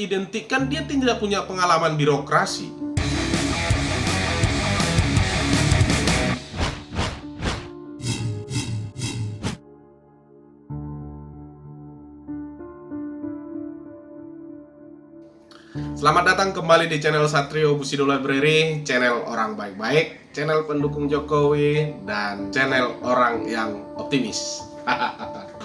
mengidentikan dia tidak punya pengalaman birokrasi. Selamat datang kembali di channel Satrio Bushido Library, channel orang baik-baik, channel pendukung Jokowi, dan channel orang yang optimis.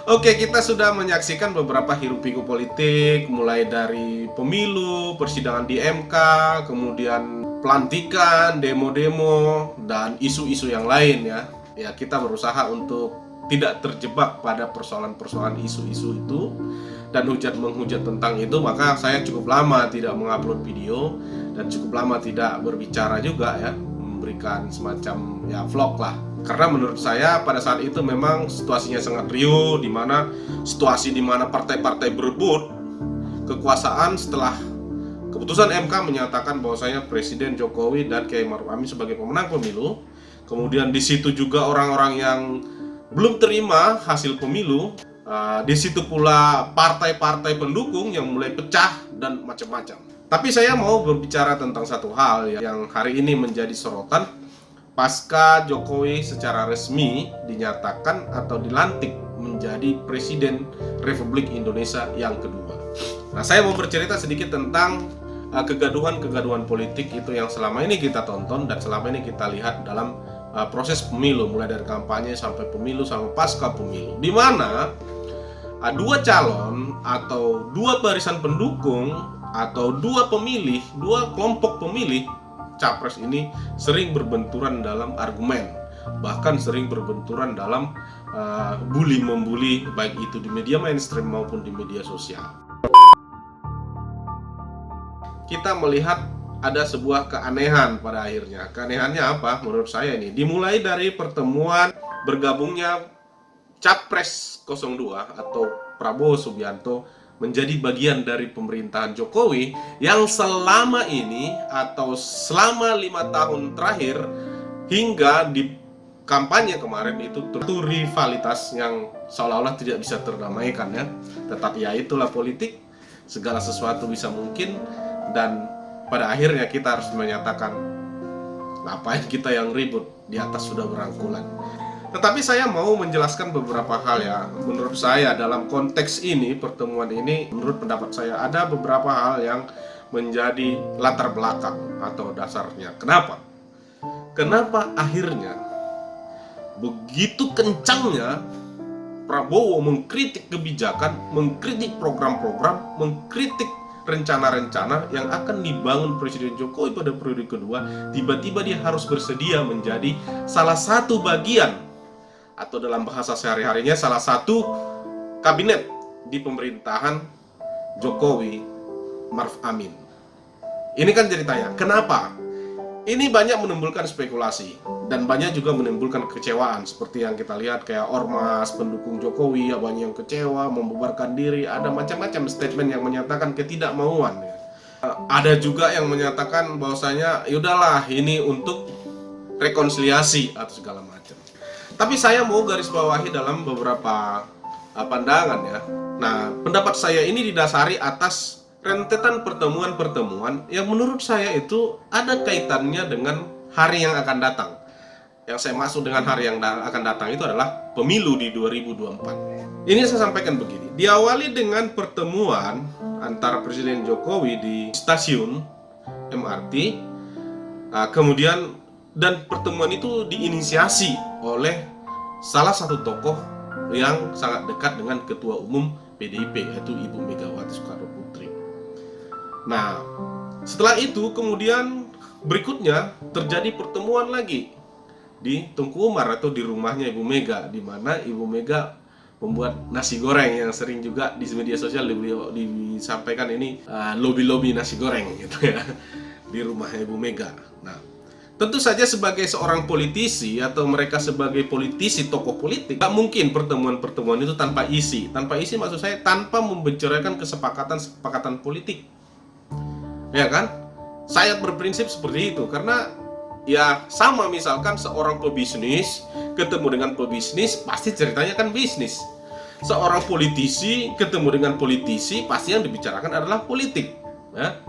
Oke, kita sudah menyaksikan beberapa hiruk-pikuk politik, mulai dari pemilu, persidangan di MK, kemudian pelantikan, demo-demo, dan isu-isu yang lain ya. Ya, kita berusaha untuk tidak terjebak pada persoalan-persoalan isu-isu itu dan hujat-menghujat tentang itu. Maka saya cukup lama tidak mengupload video dan cukup lama tidak berbicara juga ya, memberikan semacam ya vlog lah. Karena menurut saya pada saat itu memang situasinya sangat riuh, di mana partai-partai berebut kekuasaan setelah keputusan MK menyatakan bahwasanya Presiden Jokowi dan Kiai Ma'ruf Amin sebagai pemenang pemilu. Kemudian di situ juga orang-orang yang belum terima hasil pemilu. Di situ pula partai-partai pendukung yang mulai pecah dan macam-macam. Tapi saya mau berbicara tentang satu hal yang hari ini menjadi sorotan pasca Jokowi secara resmi dinyatakan atau dilantik menjadi Presiden Republik Indonesia yang kedua. Nah, saya mau bercerita sedikit tentang kegaduhan-kegaduhan politik itu yang selama ini kita tonton dan selama ini kita lihat dalam proses pemilu, mulai dari kampanye sampai pemilu sampai pasca pemilu, di mana dua calon atau dua barisan pendukung atau dua pemilih, dua kelompok pemilih capres ini sering berbenturan dalam argumen, bahkan sering berbenturan dalam bully-membuli, baik itu di media mainstream maupun di media sosial. Kita melihat ada sebuah keanehan pada akhirnya. Keanehannya apa? Menurut saya ini dimulai dari pertemuan bergabungnya Capres 02 atau Prabowo Subianto menjadi bagian dari pemerintahan Jokowi yang selama ini atau selama 5 tahun terakhir hingga di kampanye kemarin itu rivalitas yang seolah-olah tidak bisa terdamaikan ya. Tetapi ya itulah politik, segala sesuatu bisa mungkin, dan pada akhirnya kita harus menyatakan ngapain kita yang ribut, di atas sudah berangkulan. Tetapi saya mau menjelaskan beberapa hal ya. Menurut saya dalam konteks ini, pertemuan ini, menurut pendapat saya ada beberapa hal yang menjadi latar belakang atau dasarnya. Kenapa? Kenapa akhirnya begitu kencangnya Prabowo mengkritik kebijakan, mengkritik program-program, mengkritik rencana-rencana yang akan dibangun Presiden Jokowi pada periode kedua, tiba-tiba dia harus bersedia menjadi salah satu bagian atau dalam bahasa sehari-harinya salah satu kabinet di pemerintahan Jokowi Ma'ruf Amin. Ini kan ceritanya. Kenapa? Ini banyak menimbulkan spekulasi dan banyak juga menimbulkan kekecewaan, seperti yang kita lihat kayak ormas pendukung Jokowi ya, banyak yang kecewa, membubarkan diri, ada macam-macam statement yang menyatakan ketidakmauan ya. Ada juga yang menyatakan bahwasanya yaudahlah ini untuk rekonsiliasi atau segala macam. Tapi saya mau garis bawahi dalam beberapa pandangan ya. Nah, pendapat saya ini didasari atas rentetan pertemuan-pertemuan yang menurut saya itu ada kaitannya dengan hari yang akan datang. Yang saya maksud dengan hari yang akan datang itu adalah pemilu di 2024. Ini saya sampaikan begini. Diawali dengan pertemuan antara Presiden Jokowi di stasiun MRT, kemudian dan pertemuan itu diinisiasi oleh salah satu tokoh yang sangat dekat dengan Ketua Umum PDIP, yaitu Ibu Megawati Soekarno Putri. Nah, setelah itu kemudian berikutnya terjadi pertemuan lagi di Tengku Umar atau di rumahnya Ibu Mega, di mana Ibu Mega membuat nasi goreng yang sering juga di media sosial disampaikan ini lobby-lobby nasi goreng gitu ya di rumahnya Ibu Mega. Nah, tentu saja sebagai seorang politisi atau mereka sebagai politisi, tokoh politik, tak mungkin pertemuan-pertemuan itu tanpa isi. Tanpa isi maksud saya tanpa membicarakan kesepakatan politik. Ya kan? Saya berprinsip seperti itu karena ya sama, misalkan seorang pebisnis ketemu dengan pebisnis pasti ceritanya kan bisnis. Seorang politisi ketemu dengan politisi pasti yang dibicarakan adalah politik. Ya.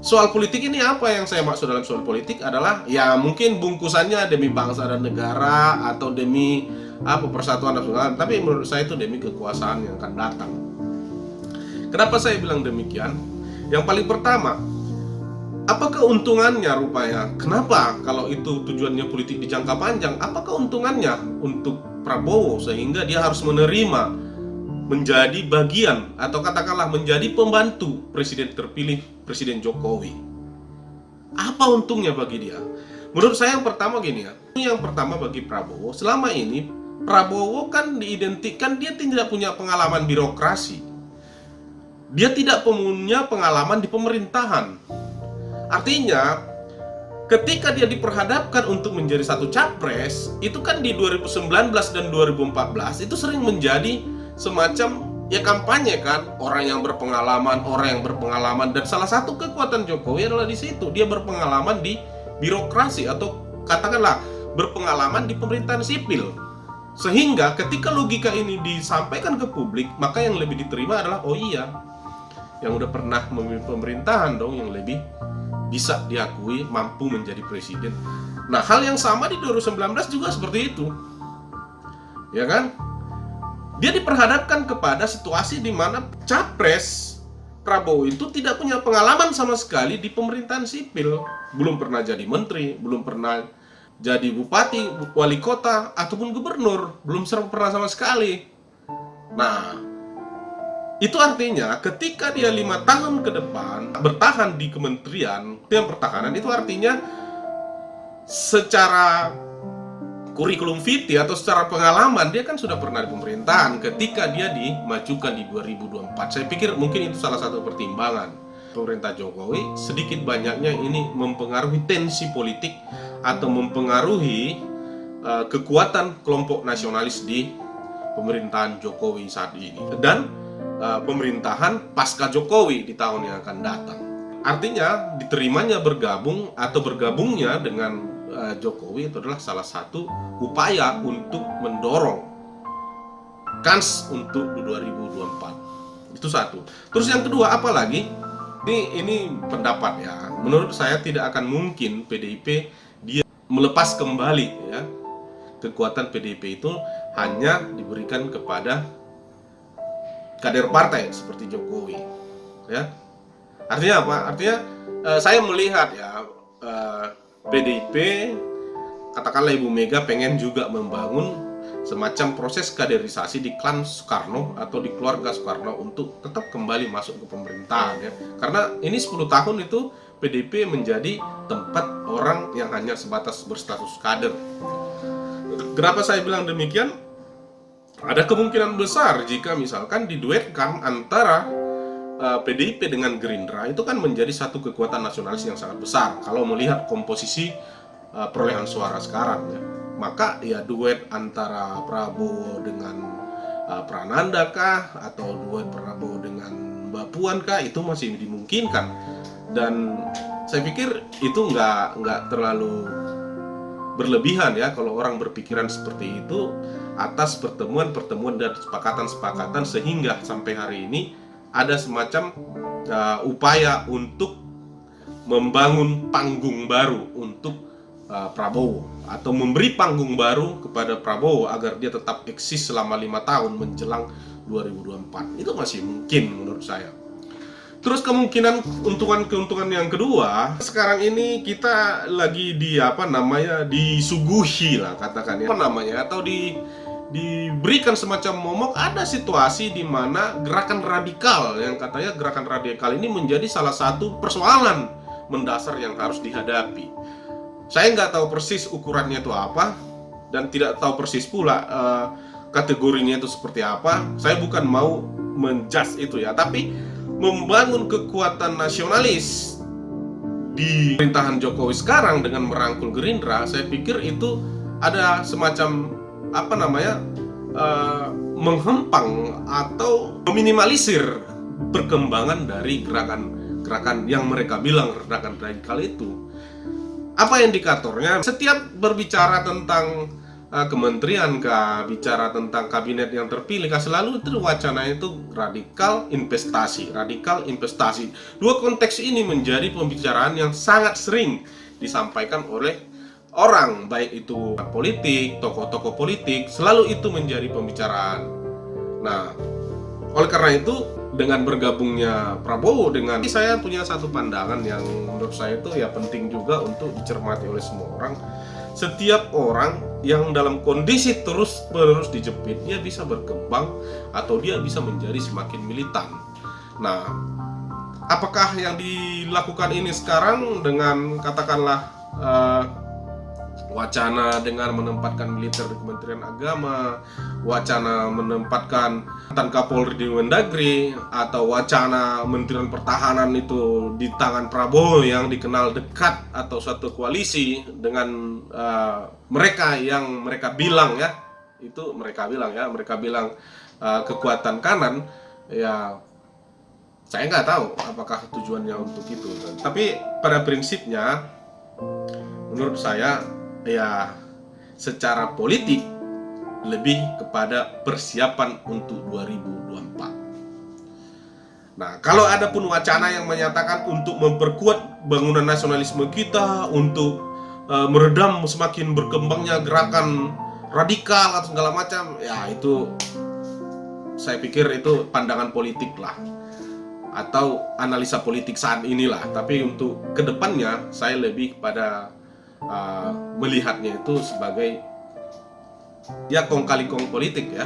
Soal politik ini apa yang saya maksud dalam soal politik adalah ya mungkin bungkusannya demi bangsa dan negara atau demi persatuan dan segala, tapi menurut saya itu demi kekuasaan yang akan datang. Kenapa saya bilang demikian? Yang paling pertama, apa keuntungannya rupanya? Kenapa kalau itu tujuannya politik di jangka panjang? Apa keuntungannya untuk Prabowo sehingga dia harus menerima menjadi bagian atau katakanlah menjadi pembantu presiden terpilih, Presiden Jokowi? Apa untungnya bagi dia? Menurut saya yang pertama gini ya. Yang pertama bagi Prabowo, selama ini Prabowo kan diidentikan dia tidak punya pengalaman birokrasi. Dia tidak punya pengalaman di pemerintahan. Artinya, ketika dia diperhadapkan untuk menjadi satu capres, itu kan di 2019 dan 2014 itu sering menjadi semacam ya kampanye kan, orang yang berpengalaman, dan salah satu kekuatan Jokowi adalah di situ, dia berpengalaman di birokrasi atau katakanlah berpengalaman di pemerintahan sipil. Sehingga ketika logika ini disampaikan ke publik, maka yang lebih diterima adalah oh iya, yang udah pernah memimpin pemerintahan dong yang lebih bisa diakui mampu menjadi presiden. Nah, hal yang sama di 2019 juga seperti itu. Ya kan? Dia diperhadapkan kepada situasi di mana capres Prabowo itu tidak punya pengalaman sama sekali di pemerintahan sipil. Belum pernah jadi menteri, belum pernah jadi bupati, wali kota, ataupun gubernur. Belum pernah sama sekali. Nah, itu artinya ketika dia 5 tahun ke depan bertahan di Kementerian Pertahanan, itu artinya secara kurikulum vitae atau secara pengalaman dia kan sudah pernah di pemerintahan ketika dia dimajukan di 2024. Saya pikir mungkin itu salah satu pertimbangan pemerintah Jokowi sedikit banyaknya ini mempengaruhi tensi politik atau mempengaruhi kekuatan kelompok nasionalis di pemerintahan Jokowi saat ini dan pemerintahan pasca Jokowi di tahun yang akan datang. Artinya diterimanya bergabung atau bergabungnya dengan Jokowi itu adalah salah satu upaya untuk mendorong kans untuk 2024. Itu satu. Terus yang kedua, apalagi ini pendapat ya. Menurut saya tidak akan mungkin PDIP dia melepas kembali ya. Kekuatan PDIP itu hanya diberikan kepada kader partai seperti Jokowi. Ya. Artinya apa? Artinya saya melihat ya PDIP, katakanlah Ibu Mega pengen juga membangun semacam proses kaderisasi di klan Soekarno atau di keluarga Soekarno untuk tetap kembali masuk ke pemerintahan ya. Karena ini 10 tahun itu PDIP menjadi tempat orang yang hanya sebatas berstatus kader. Kenapa saya bilang demikian? Ada kemungkinan besar jika misalkan diduetkan antara PDIP dengan Gerindra, itu kan menjadi satu kekuatan nasionalis yang sangat besar kalau melihat komposisi perolehan suara sekarang ya. Maka ya duet antara Prabowo dengan Prananda kah atau duet Prabowo dengan Mbak Puan kah, itu masih dimungkinkan. Dan saya pikir itu nggak terlalu berlebihan ya kalau orang berpikiran seperti itu atas pertemuan-pertemuan dan sepakatan-sepakatan sehingga sampai hari ini ada semacam upaya untuk membangun panggung baru untuk Prabowo atau memberi panggung baru kepada Prabowo agar dia tetap eksis selama 5 tahun menjelang 2024. Itu masih mungkin menurut saya. Terus kemungkinan keuntungan yang kedua, sekarang ini kita lagi disuguhi lah katakan ya, atau diberikan semacam momok. Ada situasi di mana gerakan radikal, yang katanya gerakan radikal ini menjadi salah satu persoalan mendasar yang harus dihadapi. Saya nggak tahu persis ukurannya itu apa dan tidak tahu persis pula kategorinya itu seperti apa. Saya bukan mau menjudge itu ya, tapi membangun kekuatan nasionalis di pemerintahan Jokowi sekarang dengan merangkul Gerindra, saya pikir itu ada semacam menghempang atau meminimalisir perkembangan dari gerakan yang mereka bilang gerakan radikal itu. Apa indikatornya? Setiap berbicara tentang kementerian kah, bicara tentang kabinet yang terpilih kah, selalu itu wacana itu radikal investasi, radikal investasi. Dua konteks ini menjadi pembicaraan yang sangat sering disampaikan oleh orang, baik itu politik, tokoh-tokoh politik, selalu itu menjadi pembicaraan. Nah, oleh karena itu, dengan bergabungnya Prabowo dengan, saya punya satu pandangan yang menurut saya itu ya penting juga untuk dicermati oleh semua orang. Setiap orang yang dalam kondisi terus-menerus dijepit, dia bisa berkembang atau dia bisa menjadi semakin militan. Nah, apakah yang dilakukan ini sekarang dengan katakanlah wacana dengan menempatkan militer di Kementerian Agama, wacana menempatkan mantan Kapolri di Mendagri, atau wacana Kementerian Pertahanan itu di tangan Prabowo yang dikenal dekat atau suatu koalisi dengan mereka yang mereka bilang kekuatan kanan, ya saya nggak tahu apakah tujuannya untuk itu. Tapi pada prinsipnya menurut saya ya secara politik lebih kepada persiapan untuk 2024. Nah, kalau ada pun wacana yang menyatakan untuk memperkuat bangunan nasionalisme kita, untuk meredam semakin berkembangnya gerakan radikal atau segala macam, ya itu saya pikir itu pandangan politik lah, atau analisa politik saat inilah. Tapi untuk kedepannya saya lebih pada melihatnya itu sebagai ya kong kali kong politik ya,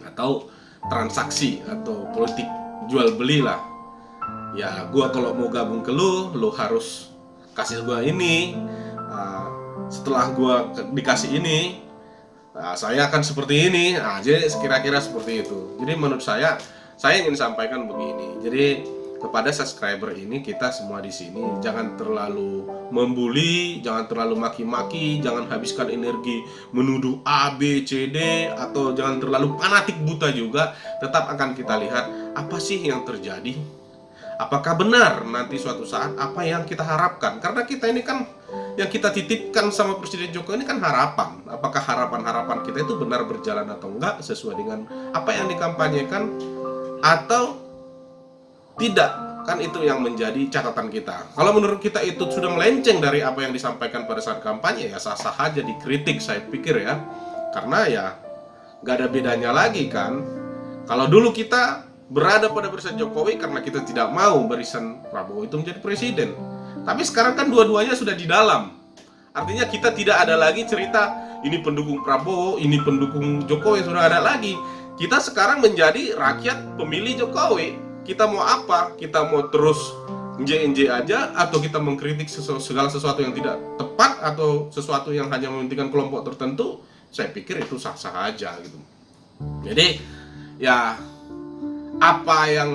atau transaksi atau politik jual beli lah. Ya gua kalau mau gabung ke lu harus kasih gua ini, setelah gua dikasih ini, saya akan seperti ini. Jadi kira-kira seperti itu. Jadi menurut saya ingin sampaikan begini. Jadi kepada subscriber ini, kita semua di sini jangan terlalu membuli, jangan terlalu maki-maki, jangan habiskan energi menuduh A, B, C, D, atau jangan terlalu fanatik buta juga. Tetap akan kita lihat apa sih yang terjadi. Apakah benar nanti suatu saat apa yang kita harapkan? Karena kita ini kan yang kita titipkan sama Presiden Jokowi ini kan harapan. Apakah harapan-harapan kita itu benar berjalan atau enggak sesuai dengan apa yang dikampanyekan atau tidak, kan itu yang menjadi catatan kita. Kalau menurut kita itu sudah melenceng dari apa yang disampaikan pada saat kampanye, ya sah-sah aja dikritik, saya pikir ya. Karena ya nggak ada bedanya lagi kan. Kalau dulu kita berada pada barisan Jokowi karena kita tidak mau barisan Prabowo itu menjadi presiden. Tapi sekarang kan dua-duanya sudah di dalam. Artinya kita tidak ada lagi cerita ini pendukung Prabowo, ini pendukung Jokowi, sudah ada lagi. Kita sekarang menjadi rakyat pemilih Jokowi. Kita mau apa? Kita mau terus nj aja, atau kita mengkritik segala sesuatu yang tidak tepat atau sesuatu yang hanya mementingkan kelompok tertentu? Saya pikir itu sah-sah aja gitu. Jadi ya apa yang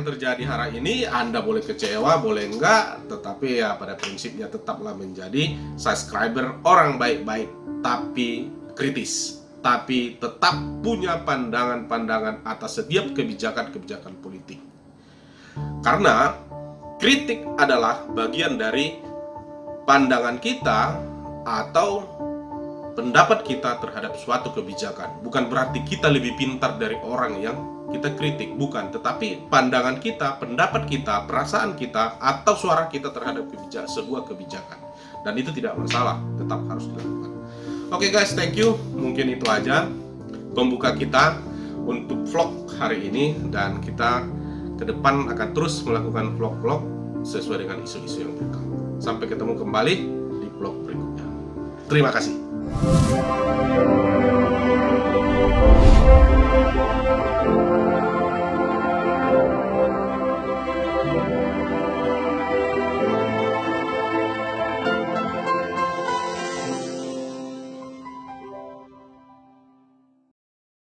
terjadi hari ini, Anda boleh kecewa, boleh enggak, tetapi ya pada prinsipnya tetaplah menjadi subscriber orang baik-baik tapi kritis, tapi tetap punya pandangan-pandangan atas setiap kebijakan-kebijakan politik. Karena kritik adalah bagian dari pandangan kita atau pendapat kita terhadap suatu kebijakan. Bukan berarti kita lebih pintar dari orang yang kita kritik, bukan. Tetapi pandangan kita, pendapat kita, perasaan kita, atau suara kita terhadap sebuah kebijakan. Dan itu tidak masalah, tetap harus dilakukan. Oke guys, thank you. Mungkin itu aja pembuka kita untuk vlog hari ini, dan kita ke depan akan terus melakukan vlog-vlog sesuai dengan isu-isu yang berkembang. Sampai ketemu kembali di vlog berikutnya. Terima kasih.